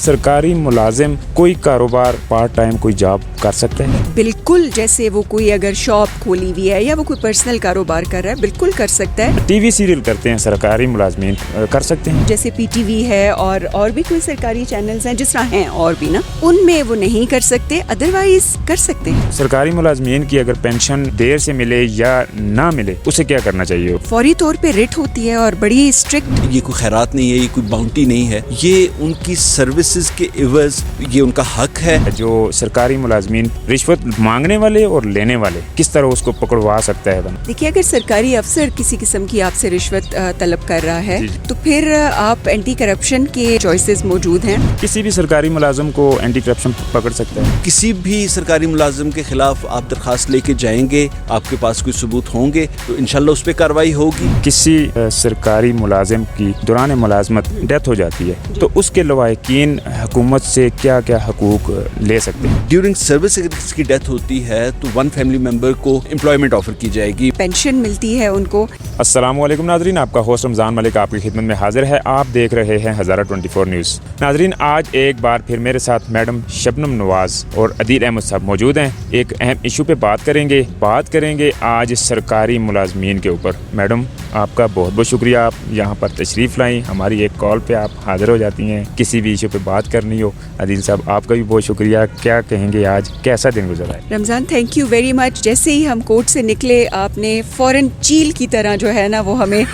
सरकारी मुलाजिम कोई कारोबार पार्ट टाइम कोई जॉब कर सकते हैं? बिल्कुल, जैसे वो कोई अगर शॉप खोली हुई है या वो कोई पर्सनल कारोबार कर रहा है, बिल्कुल कर सकता है। टीवी सीरियल करते हैं सरकारी मुलाजमीन कर सकते हैं? जैसे PTV है और भी कोई सरकारी चैनल्स हैं जिस तरह हैं और भी ना, उनमें वो नहीं कर सकते, अदरवाइज कर सकते हैं। सरकारी मुलाजमीन की अगर पेंशन देर से मिले या ना मिले उसे क्या करना चाहिए? फौरी तौर पे रिट होती है और बड़ी स्ट्रिक्ट। ये कोई खैरात नहीं है, ये कोई बाउंटी नहीं है, ये उनकी सर्विसेज के एवज ये उनका हक है। जो सरकारी मुलाजमीन रिश्वत मांगने वाले और लेने वाले किस तरह उसको पकड़वा सकता है? देखिए, अगर सरकारी अफसर किसी किस्म की आपसे रिश्वत तलब कर रहा है तो फिर आप एंटी करप्शन के चॉइसेस मौजूद हैं। किसी भी सरकारी मुलाजिम को एंटी करप्शन पकड़ सकता है? किसी भी सरकारी मुलाजिम के खिलाफ आप दरखास्त लेके जाएंगे, आपके पास कोई सबूत होंगे तो इंशाल्लाह उस पर कार्रवाई होगी। किसी सरकारी मुलाजिम की दौरान मुलाजमत डेथ हो जाती है तो उसके लवाहिकीन हुकूमत से क्या क्या हकूक ले सकते हैं? ड्यूरिंग सर्विस अगर किसी की डेथ होती है तो वन फैमिली मेंबर को एम्प्लॉयमेंट ऑफर की जाएगी, पेंशन मिलती है उनको। अस्सलामुअलैकुम नाजरीन, आपका होस्ट रमज़ान मलिक आपकी खिदमत में हाजिर है। आप देख रहे हैं हज़ारा 24 न्यूज़। नाजरीन, आज एक बार फिर मेरे साथ मैडम शबनम नवाज और अदील अहमद साहब मौजूद हैं। एक अहम इशू पे बात करेंगे आज सरकारी मुलाजमीन के ऊपर। मैडम, आपका बहुत बहुत शुक्रिया, आप यहाँ पर तशरीफ़ लाई, हमारी एक कॉल पे आप हाज़िर हो जाती हैं किसी भी इशू पे बात करनी हो। अदील साहब, आपका भी बहुत शुक्रिया। क्या कहेंगे, आज कैसा दिन गुजरा है? Ramzan, thank you very much. जैसे ही हम कोर्ट से निकले आपने फ़ौरन चील की तरह जो है ना वो हमें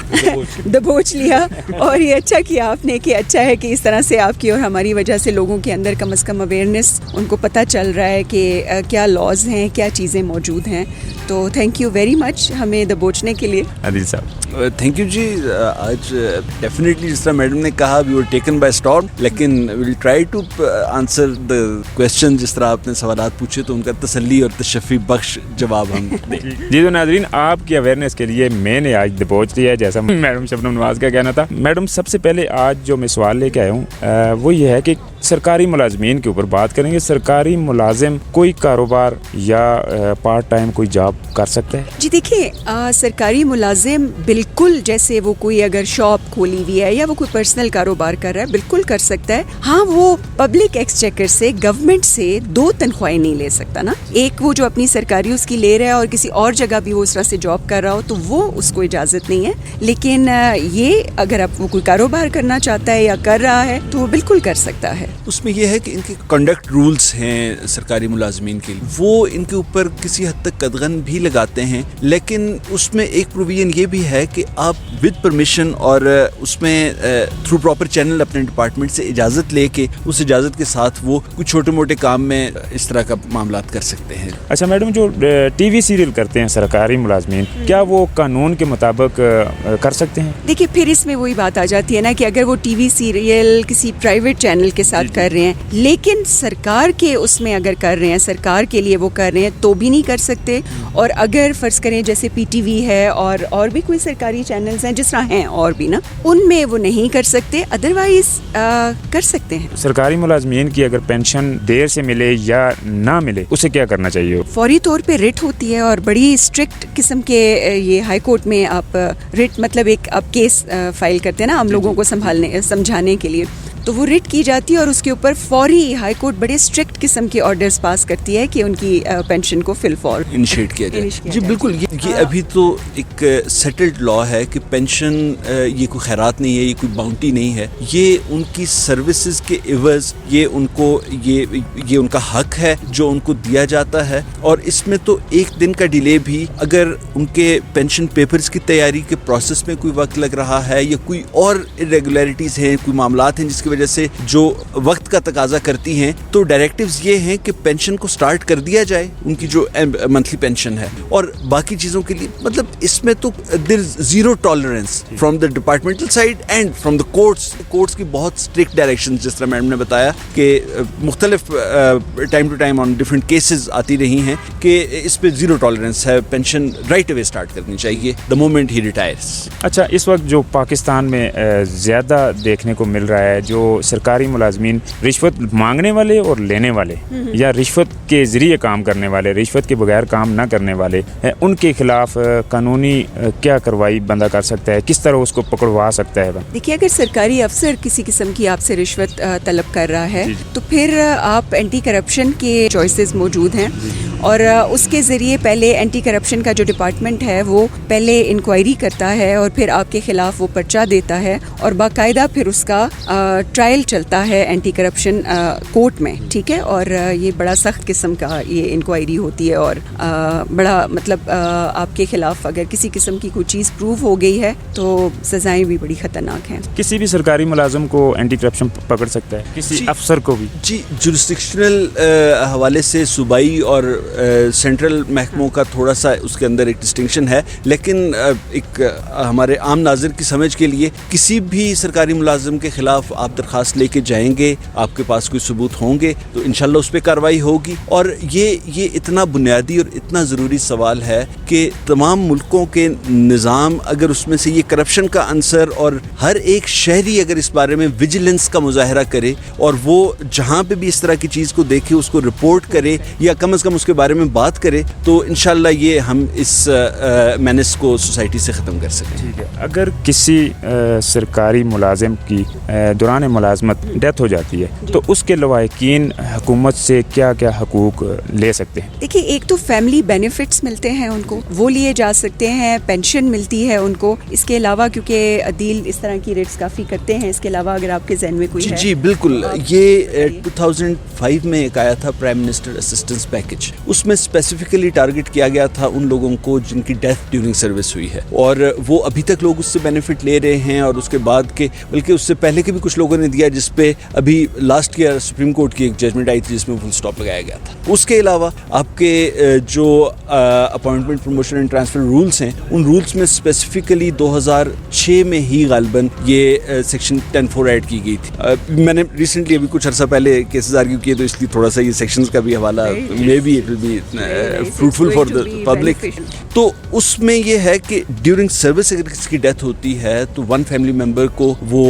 दबोच लिया और ये अच्छा किया आपने कि अच्छा है कि इस तरह से आपकी और हमारी वजह से लोगों के अंदर कम से कम अवेयरनेस उनको पता चल रहा है कि क्या लॉज हैं, क्या चीज़ें मौजूद हैं। तो थैंक यू वेरी मच हमें दबोचने के लिए। अदील साहब, थैंक यू जी। आज डेफिनेटली जिस तरह मैडम ने कहा we were taken by storm, लेकिन will try to answer the question. जिस तरह आपने सवालात पूछे तो उनका तसल्ली और तशफ़ी बख्श जवाब हम दें। जी तो नाजरीन, आपकी अवेयरनेस के लिए मैंने आज दबोच लिया है, जैसा मैडम शबनम नवाज का कहना था। मैडम, सबसे पहले आज जो मैं सवाल लेके आया हूँ वो ये है कि सरकारी मुलाजमीन के ऊपर बात करेंगे। सरकारी मुलाजिम कोई कारोबार या पार्ट टाइम कोई जॉब कर सकता है? जी देखिए, सरकारी मुलाजिम बिल्कुल, जैसे वो कोई अगर शॉप खोली हुई है या वो कोई पर्सनल कारोबार कर रहा है, बिल्कुल कर सकता है। हाँ, वो पब्लिक एक्सचेकर से, गवर्नमेंट से 2 तनख्वाहें नहीं ले सकता ना। एक वो जो अपनी सरकारी उसकी ले रहा है और किसी और जगह भी वो उस तरह से जॉब कर रहा हो तो वो उसको इजाज़त नहीं है। लेकिन ये अगर आप वो कोई कारोबार करना चाहता है या कर रहा है तो वो बिल्कुल कर सकता है। उसमें यह है कि इनके कंडक्ट रूल्स हैं सरकारी मुलाजमीन के लिए, वो इनके ऊपर किसी हद तक कदगन भी लगाते हैं, लेकिन उसमें एक प्रोविजन ये भी है कि आप विद परमिशन और उसमें थ्रू प्रॉपर चैनल अपने डिपार्टमेंट से इजाज़त लेके उस इजाज़त के साथ वो कुछ छोटे मोटे काम में इस तरह का मामला कर सकते हैं। अच्छा मैडम, जो टीवी सीरियल करते हैं सरकारी मुलाजमीन, क्या वो कानून के मुताबिक कर सकते हैं? देखिए, फिर इसमें वही बात आ जाती है ना कि अगर वो टीवी सीरियल किसी प्राइवेट चैनल के साथ कर रहे हैं लेकिन सरकार के उसमें अगर कर रहे हैं, सरकार के लिए वो कर रहे हैं तो भी नहीं कर सकते। और अगर फर्ज करें जैसे PTV है और भी कोई सरकारी चैनल्स हैं जिस तरह हैं और भी ना, उनमें वो नहीं कर सकते, अदरवाइज कर सकते हैं। सरकारी मुलाजमीन की अगर पेंशन देर से मिले या ना मिले उसे क्या करना चाहिए? फौरी तौर पे रिट होती है और बड़ी स्ट्रिक्ट किस्म के ये हाई कोर्ट में आप रिट मतलब एक आप केस फाइल करते हैं ना हम लोगों को समझाने के लिए, तो वो रिट की जाती है और उसके ऊपर फौरी हाई कोर्ट बड़े स्ट्रिक्ट किस्म के ऑर्डर्स पास करती है कि उनकी पेंशन को फिल फॉर इनिशिएट किया जाए। जी बिल्कुल, ये अभी तो एक सेटल्ड लॉ है कि पेंशन ये कोई खैरात नहीं है, ये कोई बाउंटी नहीं है, ये उनकी सर्विसेज के एवज ये उनको ये उनका हक है जो उनको दिया जाता है। और इसमें तो एक दिन का डिले भी अगर उनके पेंशन पेपर्स की तैयारी के प्रोसेस में कोई वक्त लग रहा है या कोई और इरेगुलरिटीज हैं, कोई मामलात हैं जिसकी वजह से जो वक्त का तकाजा करती हैं, तो डायरेक्टिव्स ये हैं कि पेंशन को स्टार्ट कर दिया जाए, उनकी जो मंथली पेंशन है। और बाकी चीज़ों के लिए मतलब इसमें तो there is zero tolerance from the departmental side and from the courts की बहुत स्ट्रिक्ट डायरेक्शन, जिस तरह मैडम ने बताया कि मुख्तलिफ time to time on different cases आती रही हैं कि इस पे जीरो टॉलरेंस है, पेंशन राइट अवे स्टार्ट करनी चाहिए द मोमेंट ही रिटायर्स। अच्छा, इस वक्त जो पाकिस्तान में ज़्यादा देखने को मिल रहा है, जो جو सरकारी मुलाजमीन रिश्वत मांगने वाले और लेने वाले या रिश्वत के ज़रिए काम करने वाले, रिश्वत के बगैर काम ना करने वाले, उनके खिलाफ कानूनी क्या कार्रवाई बंदा कर सकता है, किस तरह उसको पकड़वा सकता है? देखिए, अगर सरकारी अफसर किसी किस्म की आपसे रिश्वत तलब कर रहा है तो फिर आप एंटी करप्शन के चॉइसेस मौजूद हैं और उसके ज़रिए पहले एंटी करप्शन का जो डिपार्टमेंट है वो पहले इंक्वायरी करता है और फिर आपके ख़िलाफ़ वो पर्चा देता है और बाकायदा फिर उसका ट्रायल चलता है एंटी करप्शन कोर्ट में, ठीक है। और ये बड़ा सख्त किस्म का ये इंक्वायरी होती है और बड़ा मतलब आपके ख़िलाफ़ अगर किसी किस्म की कोई चीज़ प्रूव हो गई है तो सज़ाएँ भी बड़ी ख़तरनाक हैं। किसी भी सरकारी मुलाजम को एंटी करप्शन पकड़ सकता है, किसी अफसर को भी? जी, जुरिस्डिक्शनल हवाले से सूबाई और सेंट्रल महकमों का थोड़ा सा उसके अंदर एक डिस्टिंक्शन है, लेकिन एक हमारे आम नाज़िर की समझ के लिए किसी भी सरकारी मुलाजिम के ख़िलाफ़ आप दरख्वास्त लेके जाएंगे, आपके पास कोई सबूत होंगे तो इंशाल्लाह उस पर कार्रवाई होगी। और ये इतना बुनियादी और इतना ज़रूरी सवाल है कि तमाम मुल्कों के निज़ाम अगर उसमें से ये करप्शन का अंसर और हर एक शहरी अगर इस बारे में विजिलेंस का मुजाहरा करे और वो जहाँ पे भी इस तरह की चीज़ को देखे उसको रिपोर्ट करे या कम अज़ कम उसके बारे में बात करे तो इंशाल्लाह ये हम इस मेनेस को सोसाइटी से ख़त्म कर सकें। ठीक है। अगर किसी सरकारी मुलाजिम की दौरान मुलाजमत डेथ हो जाती है तो उसके लवाहिकीन हुकूमत से क्या क्या हकूक़ ले सकते हैं? देखिए, एक तो फैमिली बेनिफिट्स मिलते हैं उनको, वो लिए जा सकते हैं, पेंशन मिलती है उनको। इसके अलावा क्योंकि अदील इस तरह की रेट्स काफ़ी करते हैं, इसके अलावा अगर आपके जहन में कोई है? जी बिल्कुल, ये 2005 में एक आया था प्राइम मिनिस्टर असिस्टेंस पैकेज, उसमें स्पेसिफिकली टारगेट किया गया था उन लोगों को जिनकी डेथ ड्यूरिंग सर्विस हुई है और वो अभी तक लोग उससे बेनिफिट ले रहे हैं और उसके बाद के बल्कि उससे पहले के भी कुछ लोगों ने दिया, जिस पे अभी लास्ट ईयर सुप्रीम कोर्ट की एक जजमेंट आई थी जिसमें फुल स्टॉप लगाया गया था। उसके अलावा आपके जो appointment promotion and transfer rules हैं उन रूल्स में स्पेसिफिकली 2006 में ही गालिबन ये सेक्शन 10(4) ऐड की गई थी। मैंने रिसेंटली अभी कुछ अर्सा पहले केसेस आर्ग्यू किए तो इसलिए थोड़ा सा ये सेक्शंस का भी हवाला may be it will be fruitful for the public. तो उसमें ये है कि ड्यूरिंग सर्विस अगर किसी की डेथ होती है तो वन फैमिली मेंबर को वो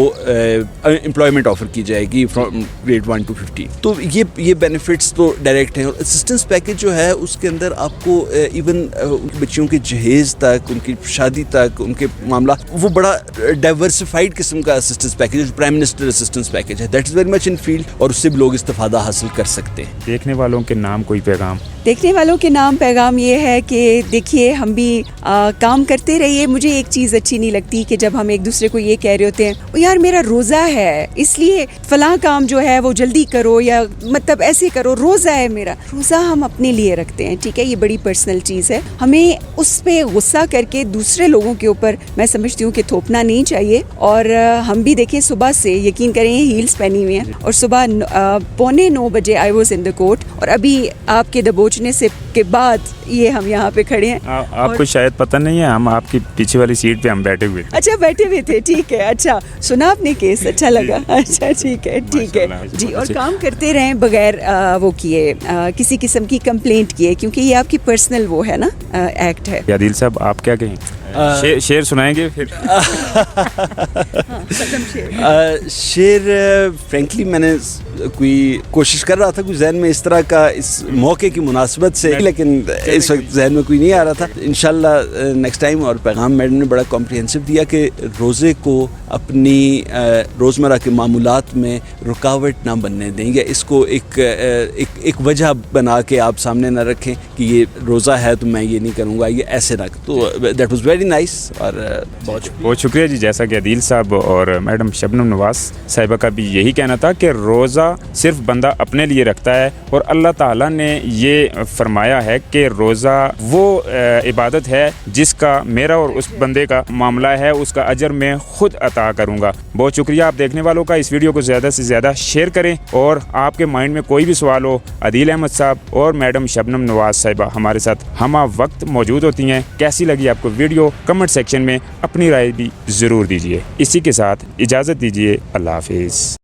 एम्प्लॉयमेंट ऑफर की जाएगी फ्रॉम ग्रेड 1 to 15। तो ये बेनिफिट्स तो डायरेक्ट हैं और असिस्टेंस पैकेज जो है उसके अंदर आपको इवन उनकी बच्चियों के जहेज तक, उनकी शादी तक, उनके मामला वो बड़ा डाइवर्सिफाइड किस्म का assistance package, prime minister assistance package है, that is very much in field और उससे भी लोग इस्तिफादा हासिल कर सकते हैं। देखने वालों के नाम कोई पैगाम? देखने वालों के नाम पैगाम ये है कि देखिए, हम भी काम करते रहिए। मुझे एक चीज़ अच्छी नहीं लगती कि जब हम एक दूसरे को ये कह रहे होते हैं यार मेरा रोज़ा है इसलिए फ़लाँ काम जो है वो जल्दी करो या मतलब ऐसे करो, रोज़ा है मेरा। रोज़ा हम अपने लिए रखते हैं, ठीक है, ये बड़ी पर्सनल चीज़ है, हमें उस पर गुस्सा करके दूसरे लोगों के ऊपर मैं समझती हूँ कि थोपना नहीं चाहिए। और हम भी देखिए सुबह से, यकीन करें, हील्स पहनी हुई हैं और सुबह 8:45 बजे I was in the court और अभी आपके दबोचने से के बाद ये हम यहाँ पे खड़े हैं। आपको शायद पता नहीं है, हम आपकी पीछे वाली सीट पे हम बैठे हुए। अच्छा, बैठे हुए थे, ठीक है। अच्छा, सुना आपने केस, अच्छा लगा। अच्छा, ठीक है जी। और काम करते रहें बगैर वो किए किसी किस्म की कंप्लेंट किए, क्योंकि ये आपकी पर्सनल वो है ना एक्ट है। आदिल साहब, आप क्या कहें? शेर सुनाएंगे फिर? शेर फ्रेंकली मैंने कोई कोशिश कर रहा था कुछ जहन में इस तरह का इस मौके की मुनासिबत से, लेकिन इस वक्त जहन में कोई नहीं आ रहा था। इंशाल्लाह नेक्स्ट टाइम। और पैगाम मैडम ने बड़ा कॉम्प्रिहेंसिव दिया कि रोज़े को अपनी रोज़मर्रा के मामूलात में रुकावट ना बनने दें या इसको एक वजह बना के आप सामने ना रखें कि ये रोज़ा है तो मैं ये नहीं करूँगा, ये ऐसे ना। तो दैट वाज वेरी नाइस और बहुत शुक्रिया जी। जैसा कि आदिल साहब और मैडम शबनम नवाज साहिबा का भी यही कहना था कि रोज़ा सिर्फ बंदा अपने लिए रखता है और अल्लाह ताला ने ये फरमाया है कि रोज़ा वो इबादत है जिसका मेरा और उस बंदे का मामला है, उसका अजर मैं खुद अता करूँगा। बहुत शुक्रिया आप देखने वालों का। इस वीडियो को ज़्यादा से ज़्यादा शेयर करें और आपके माइंड में कोई भी सवाल हो, आदिल अहमद साहब और मैडम शबनम नवाज साहिबा हमारे साथ हम वक्त मौजूद होती हैं। कैसी लगी आपको वीडियो, कमेंट सेक्शन में अपनी राय भी ज़रूर दीजिए। इसी के साथ इजाज़त दीजिए, अल्लाह हाफिज़।